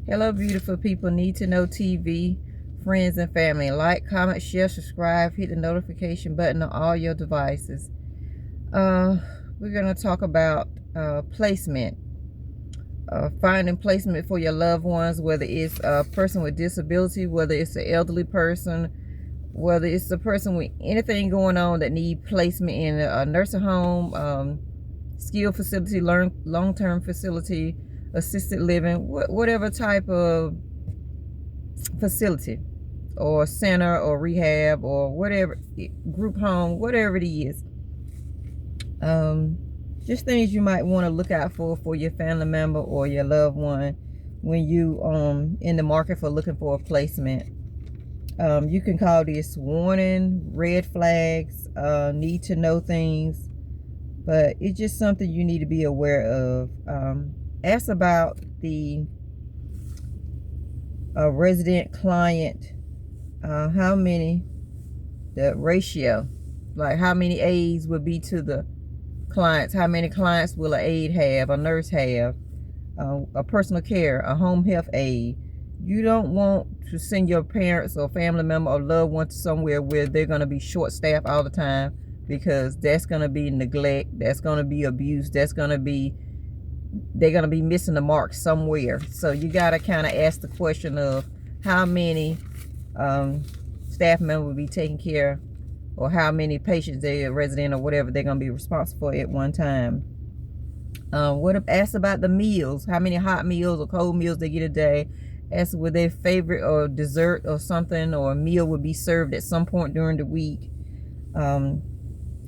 Hello, beautiful people. Need to know TV, friends, and family. Like, comment, share, subscribe, hit the notification button on all your devices. We're going to talk about placement. Finding placement for your loved ones, whether it's a person with disability, whether it's an elderly person, whether it's a person with anything going on that need placement in a nursing home, skilled facility, long-term facility, assisted living, whatever type of facility or center or rehab or whatever, group home, whatever it is. Just things you might want to look out for your family member or your loved one when you in the market for looking for a placement. You can call this warning, red flags, need to know things, but it's just something you need to be aware of. Ask about the resident client, how many, the ratio, like how many aides would be to the clients, how many clients will an aide have, a nurse have, a personal care, a home health aide. You don't want to send your parents or family member or loved one to somewhere where they're going to be short staffed all the time, because that's going to be neglect, that's going to be abuse, they're going to be missing the mark somewhere. So you got to kind of ask the question of how many staff members will be taking care, or how many patients they resident or whatever they're going to be responsible for at one time. Ask about the meals, how many hot meals or cold meals they get a day. Ask what their favorite or dessert or something or a meal would be served at some point during the week.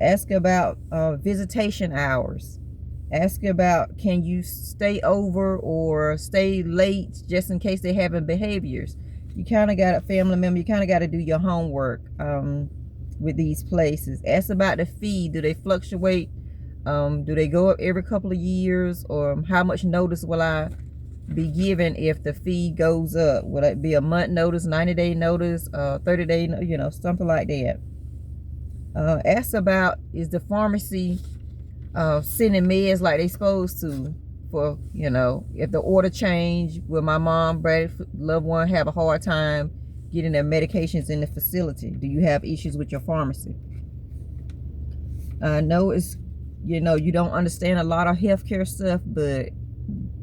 Ask about visitation hours. Ask about, can you stay over or stay late just in case they're having behaviors. You kind of got a family member, you kind of got to do your homework with these places. Ask about the fee. Do they fluctuate? Do they go up every couple of years? Or how much notice will I be given if the fee goes up? Will it be a month notice, 90-day notice, 30-day, something like that. Ask about, is the pharmacy sending meds like they supposed to? For, if the order change, will my mom, loved one have a hard time getting their medications in the facility? Do you have issues with your pharmacy? I know it's, you don't understand a lot of healthcare stuff, but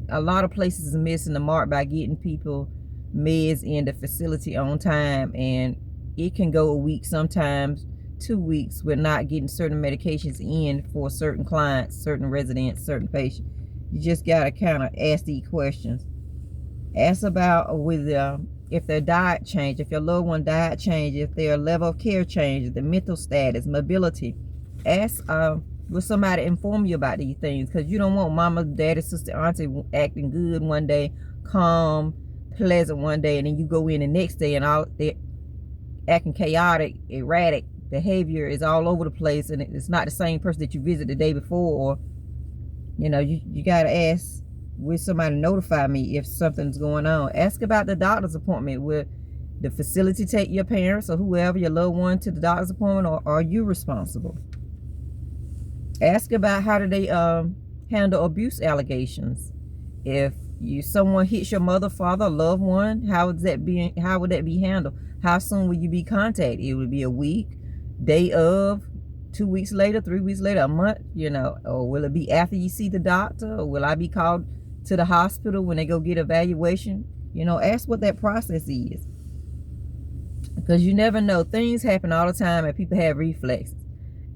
a lot of places are missing the mark by getting people meds in the facility on time, and it can go a week, sometimes 2 weeks, with not getting certain medications in for certain clients, certain residents, certain patients. You just gotta kind of ask these questions. Ask about if their diet change, if your loved one diet change, if their level of care changes, the mental status, mobility. Ask will somebody inform you about these things, because you don't want mama, daddy, sister, auntie acting good one day, calm, pleasant one day, and then you go in the next day and they're acting chaotic, erratic behavior is all over the place, and it's not the same person that you visited the day before. Or you got to ask, will somebody notify me if something's going on? Ask about the doctor's appointment. Will the facility take your parents or whoever, your loved one, to the doctor's appointment, or are you responsible? Ask about, how do they handle abuse allegations? If someone hits your mother, father, loved one, how would that be handled? How soon will you be contacted? It would be a week, day of, 2 weeks later, 3 weeks later, a month, or will it be after you see the doctor, or will I be called to the hospital when they go get evaluation? Ask what that process is, because you never know. Things happen all the time and people have reflexes,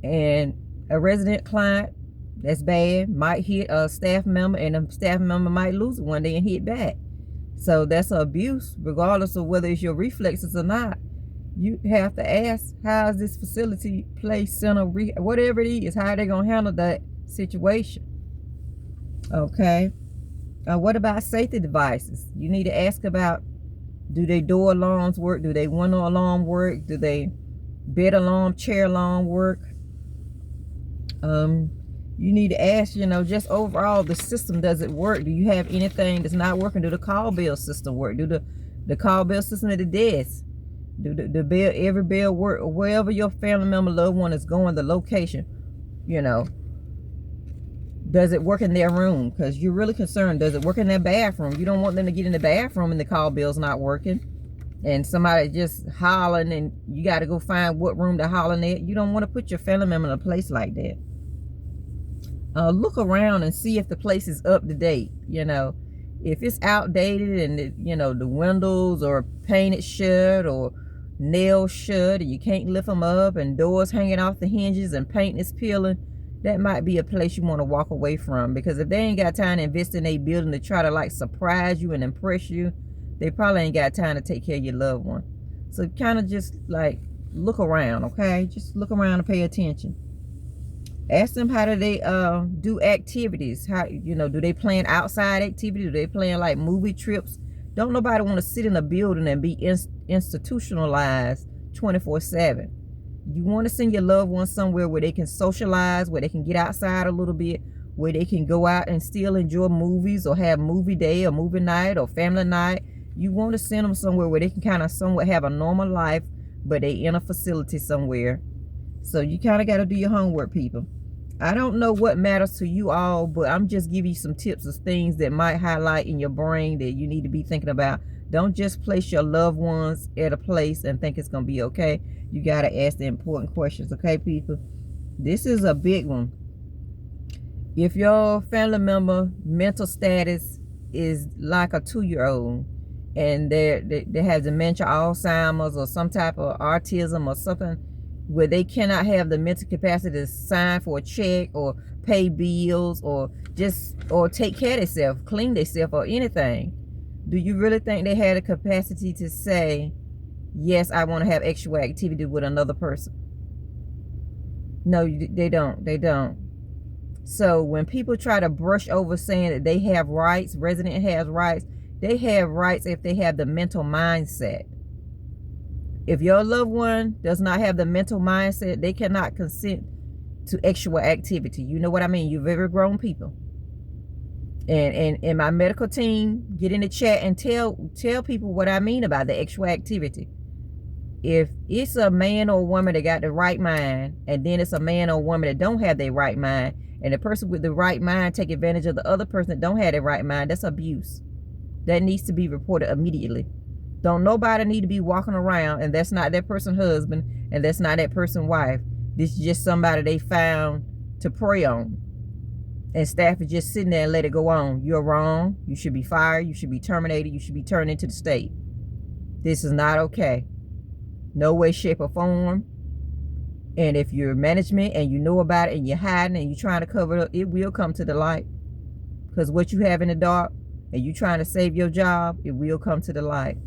and a resident client that's bad might hit a staff member, and a staff member might lose it one day and hit back. So that's abuse, regardless of whether it's your reflexes or not. You have to ask, how is this facility, place, center, whatever it is, how are they going to handle that situation? Okay. What about safety devices? You need to ask about, do they door alarms work? Do they window alarm work? Do they bed alarm, chair alarm work? You need to ask, just overall, the system, does it work? Do you have anything that's not working? Do the call bell system work? Do the call bell system at the desk? Do the bell, every bell work? Or wherever your family member, loved one is going, the location, Does it work in their room? Because you're really concerned. Does it work in their bathroom? You don't want them to get in the bathroom and the call bill's not working. And somebody just hollering and you got to go find what room they're hollering at. You don't want to put your family member in a place like that. Look around and see if the place is up to date. You know, if it's outdated and, you know, the windows are painted shut or nails shut and you can't lift them up and doors hanging off the hinges and paint is peeling, that might be a place you want to walk away from. Because if they ain't got time to invest in a building to try to like surprise you and impress you, they probably ain't got time to take care of your loved one. So kind of just like look around, okay? Just look around and pay attention. Ask them, how do they do activities? How, you know, do they plan outside activities? Do they plan like movie trips? Don't nobody want to sit in a building and be institutionalized 24/7. You want to send your loved ones somewhere where they can socialize, where they can get outside a little bit, where they can go out and still enjoy movies or have movie day or movie night or family night. You want to send them somewhere where they can kind of somewhat have a normal life, but they in a facility somewhere. So you kind of got to do your homework, people. I don't know what matters to you all, but I'm just giving you some tips of things that might highlight in your brain that you need to be thinking about. Don't just place your loved ones at a place and think it's going to be okay. You got to ask the important questions, okay, people? This is a big one. If your family member mental status is like a 2-year-old and they have dementia, Alzheimer's, or some type of autism or something where they cannot have the mental capacity to sign for a check or pay bills or take care of themselves, clean themselves or anything, do you really think they had the capacity to say, yes, I want to have extra activity with another person? No, they don't. They don't. So when people try to brush over saying that they have rights, resident has rights, they have rights if they have the mental mindset. If your loved one does not have the mental mindset, they cannot consent to extra activity. You know what I mean? You're very grown people. And my medical team, get in the chat and tell people what I mean about the extra activity. If it's a man or a woman that got the right mind, and then it's a man or a woman that don't have their right mind, and the person with the right mind take advantage of the other person that don't have their right mind, that's abuse. That needs to be reported immediately. Don't nobody need to be walking around and that's not that person's husband and that's not that person's wife. This is just somebody they found to prey on. And staff is just sitting there and let it go on. You're wrong. You should be fired. You should be terminated. You should be turned into the state. This is not okay. No way, shape, or form. And if you're management and you know about it and you're hiding and you're trying to cover it up, it will come to the light. Because what you have in the dark and you trying to save your job, it will come to the light.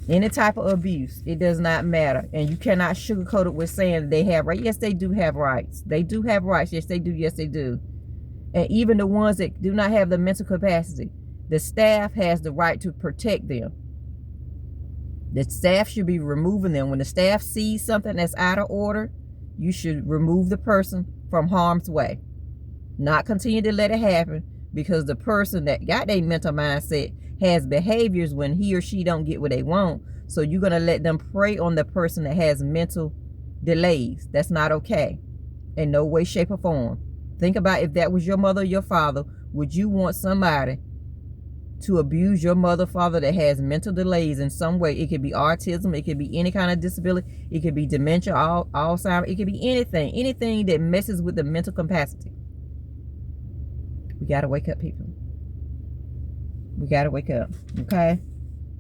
Any type of abuse, it does not matter. And you cannot sugarcoat it with saying they have rights. Yes, they do have rights. They do have rights. Yes, they do. Yes, they do. And even the ones that do not have the mental capacity, the staff has the right to protect them. The staff should be removing them. When the staff sees something that's out of order, you should remove the person from harm's way. Not continue to let it happen, because the person that got their mental mindset has behaviors when he or she don't get what they want. So you're going to let them prey on the person that has mental delays. That's not okay. In no way, shape, or form. Think about if that was your mother or your father. Would you want somebody to abuse your mother, father that has mental delays in some way? It could be autism. It could be any kind of disability. It could be dementia, Alzheimer's. It could be anything. Anything that messes with the mental capacity. We got to wake up, people. We got to wake up. Okay?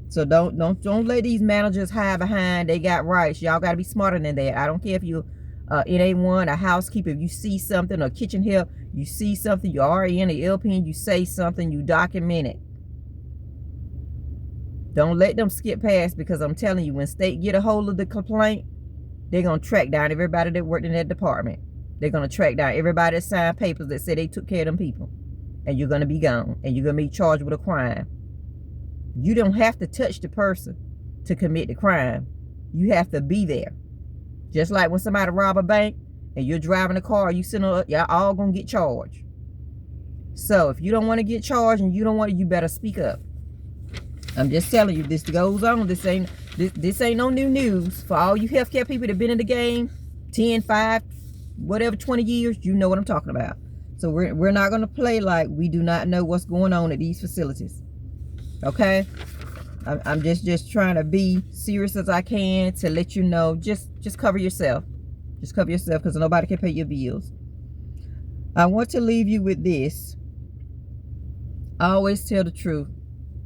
So don't let these managers hide behind they got rights. Y'all got to be smarter than that. I don't care if you NA1, a housekeeper, if you see something, or kitchen help, you see something, you RN, a LPN, you say something, you document it. Don't let them skip past, because I'm telling you, when state get a hold of the complaint, they're going to track down everybody that worked in that department. They're going to track down everybody that signed papers that said they took care of them people. And you're going to be gone. And you're going to be charged with a crime. You don't have to touch the person to commit the crime. You have to be there. Just like when somebody rob a bank and you're driving a car, you sitting up, y'all all going to get charged. So if you don't want to get charged and you don't want to, you better speak up. I'm just telling you, this goes on. This ain't no new news. For all you healthcare people that have been in the game 10, 5, whatever, 20 years, you know what I'm talking about. So we're not going to play like we do not know what's going on at these facilities. Okay? I'm just trying to be serious as I can to let you know. Just cover yourself. Just cover yourself, because nobody can pay your bills. I want to leave you with this. Always tell the truth.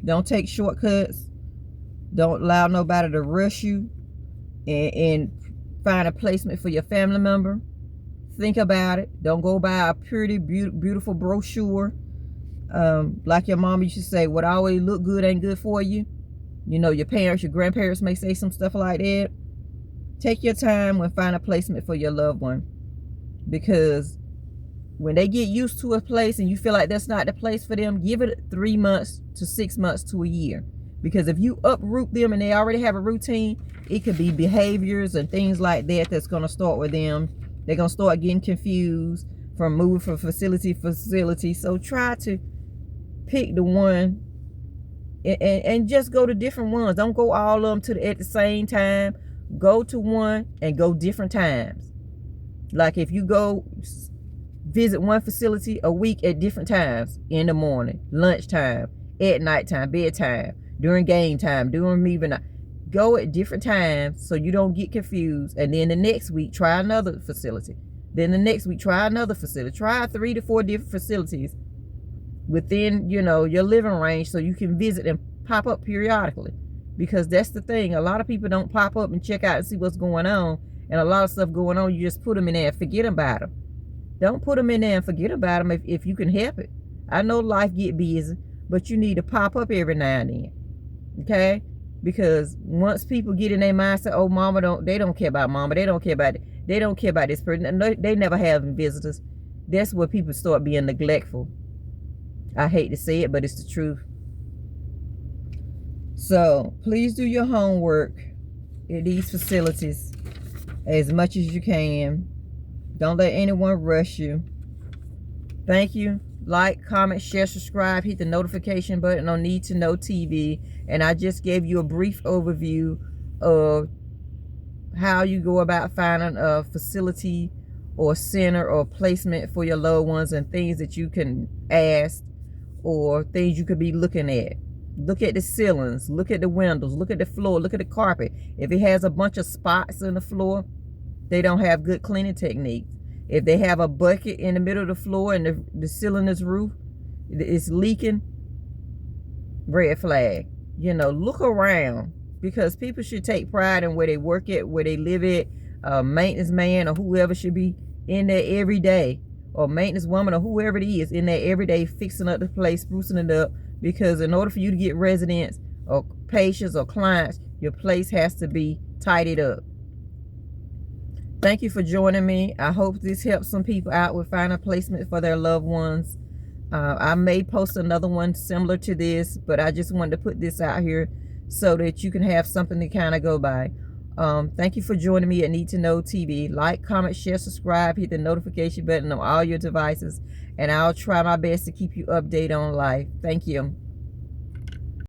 Don't take shortcuts. Don't allow nobody to rush you and find a placement for your family member. Think about it. Don't go buy a pretty beautiful brochure. Like your mama used to say, what always look good ain't good for you. You know, your parents, your grandparents may say some stuff like that. Take your time when find a placement for your loved one. Because when they get used to a place and you feel like that's not the place for them, give it 3 months to 6 months to a year. Because if you uproot them and they already have a routine, it could be behaviors and things like that that's going to start with them. They're going to start getting confused from moving from facility to facility. So try to pick the one and just go to different ones. Don't go all of them at the same time. Go to one and go different times. Like if you go visit one facility a week at different times, in the morning, lunchtime, at nighttime, bedtime, during game time, during evening. Go at different times so you don't get confused. And then the next week, try another facility. Then the next week, try another facility. Try 3 to 4 different facilities within, you know, your living range, so you can visit and pop up periodically. Because that's the thing. A lot of people don't pop up and check out and see what's going on. And a lot of stuff going on, you just put them in there and forget about them. Don't put them in there and forget about them if you can help it. I know life get busy, but you need to pop up every now and then. Okay? Because once people get in their mindset, oh, they don't care about mama, they don't care about it, they don't care about this person, they never have visitors. That's where people start being neglectful. I hate to say it, but it's the truth. So please do your homework at these facilities as much as you can. Don't let anyone rush you. Thank you. Like, comment, share, subscribe, hit the notification button on Need to Know TV. And I just gave you a brief overview of how you go about finding a facility or center or placement for your loved ones, and things that you can ask or things you could be looking at. Look at the ceilings, look at the windows, look at the floor, look at the carpet. If it has a bunch of spots in the floor, they don't have good cleaning techniques. If they have a bucket in the middle of the floor and the ceiling is roof, it's leaking, red flag. You know, look around, because people should take pride in where they work at, where they live at. Maintenance man or whoever should be in there every day, or maintenance woman or whoever it is in there every day, fixing up the place, sprucing it up. Because in order for you to get residents or patients or clients, your place has to be tidied up. Thank you for joining me. I hope this helps some people out with finding a placement for their loved ones. I may post another one similar to this, but I just wanted to put this out here so that you can have something to kind of go by. Thank you for joining me at Need to Know TV. Like, comment, share, subscribe, hit the notification button on all your devices, and I'll try my best to keep you updated on life. Thank you.